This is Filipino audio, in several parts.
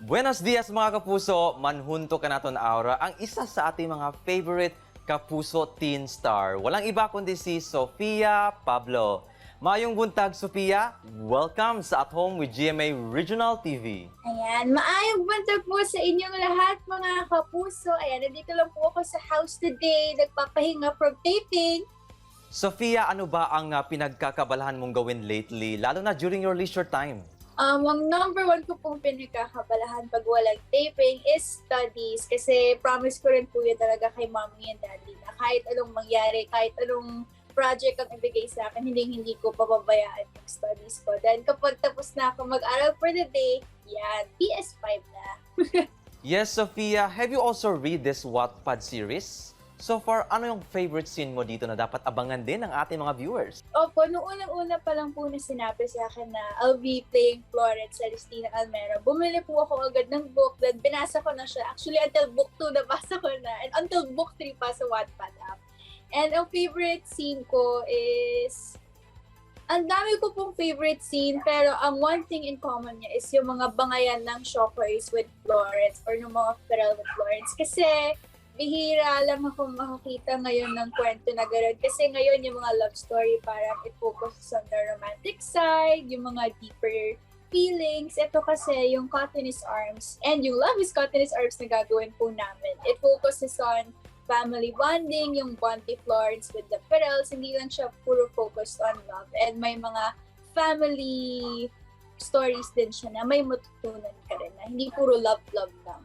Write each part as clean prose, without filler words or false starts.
Buenos dias mga kapuso, manhunto ka naton aura ang isa sa ating mga favorite kapuso teen star. Walang iba kundi si Sofia Pablo. Mayong buntag, Sofia. Welcome sa At Home with GMA Regional TV. Ayan, maayong buntag po sa inyong lahat mga kapuso. Ayan, nandito lang po ako sa house today, nagpapahinga from taping. Sofia, ano ba ang pinagkakabalahan mong gawin lately, lalo na during your leisure time? Ang number one ko pong pinagkakabalahan pag walang taping is studies. Kasi promise ko rin po yun talaga kay mommy and daddy na kahit anong mangyari, kahit anong project ang ibigay sa akin, hindi ko pababayaan yung studies ko. Then kapag tapos na ako mag-aral for the day, yan, PS5 na. Yes, Sofia, have you also read this Wattpad series? So far, ano yung favorite scene mo dito na dapat abangan din ng ating mga viewers? Opo, noong unang-una pa lang po na sinabi sa akin na I'll be playing Florence Celestina Almera, bumili po ako agad ng book, then binasa ko na siya. Actually, until book 2 nabasa ko na, and until book 3 pa sa Wattpad app. And ang favorite scene ko is, ang dami ko pong favorite scene, pero ang one thing in common niya is yung mga bangayan ng shoppers with Florence or ng mga feral with Florence. Kasi bihira lang ako makakita ngayon ng kwento na gano'n. Kasi ngayon yung mga love story parang it focuses on the romantic side, yung mga deeper feelings. Ito kasi yung Cotton is Arms and yung Luv Is Arms na gagawin po namin. It focuses on family bonding, yung bond ni Florence with the Perels. Hindi lang siya puro focused on love. And may mga family stories din siya na may matutunan ka rin na hindi puro love lang.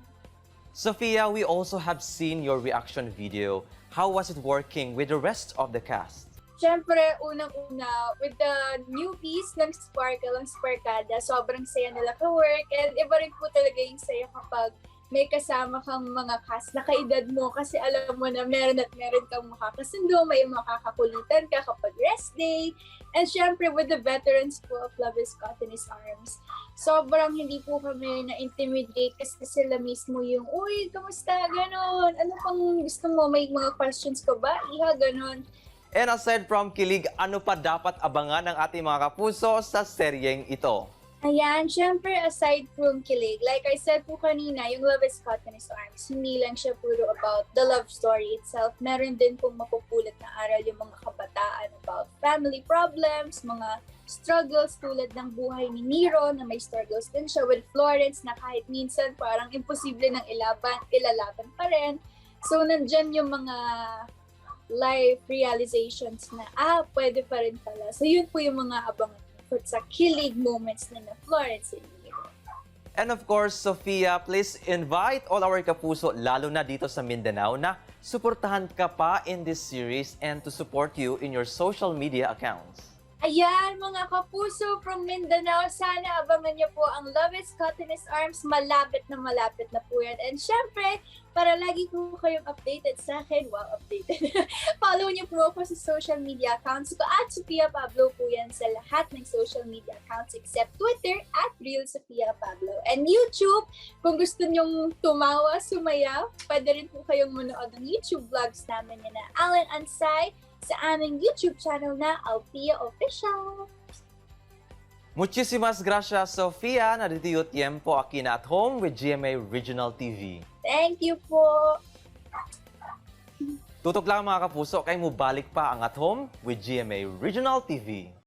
Sofia, we also have seen your reaction video. How was it working with the rest of the cast? Siyempre, unang-una, with the newbies ng Sparkle, ng Sparkada, sobrang saya nila ka-work. And iba rin po talaga yung saya kapag may kasama kang mga cast na kaedad mo kasi alam mo na meron at meron kang makakasundo, may makakakulitan ka kapag rest day. And syempre, with the veterans po of Luv Is Arms, sobrang hindi po kami na-intimidate kasi sila mismo yung, uy, kamusta? Ganon. Ano pang gusto mo? May mga questions ka ba? Iha, ganon. And aside from kilig, ano pa dapat abangan ng ating mga kapuso sa seryeng ito? Ayan, syempre aside from kilig, like I said po kanina, yung Luv Is Arms, hindi lang siya puro about the love story itself. Meron din pong mapupulot na aral yung mga kabataan about family problems, mga struggles tulad ng buhay ni Nero na may struggles din siya with Florence na kahit minsan parang imposible nang ilalaban pa rin. So nandyan yung mga life realizations na pwede pa rin pala. So yun po yung mga abangan sa kilig moments na Florence and Nero. And of course, Sofia, please invite all our kapuso, lalo na dito sa Mindanao, na suportahan ka pa in this series and to support you in your social media accounts. Ayan, mga kapuso from Mindanao, sana abangan niyo po ang Luv Is Arms. Malapit na po yan. And syempre, para lagi po kayong updated sa akin, updated. Follow niyo po ako sa social media accounts ko at Sofia Pablo po yan sa lahat ng social media accounts except Twitter at Real Sofia Pablo. And YouTube, kung gusto niyong tumawa, sumayaw, pwede rin po kayong manood ng YouTube vlogs namin yan na Alan Ansay, sa aming YouTube channel na Alpia Official. Muchísimas gracias, Sofia. Narito yung tiempo aquí na At Home with GMA Regional TV. Thank you po. Tutok lang mga kapuso, kayo mo balik pa ang At Home with GMA Regional TV.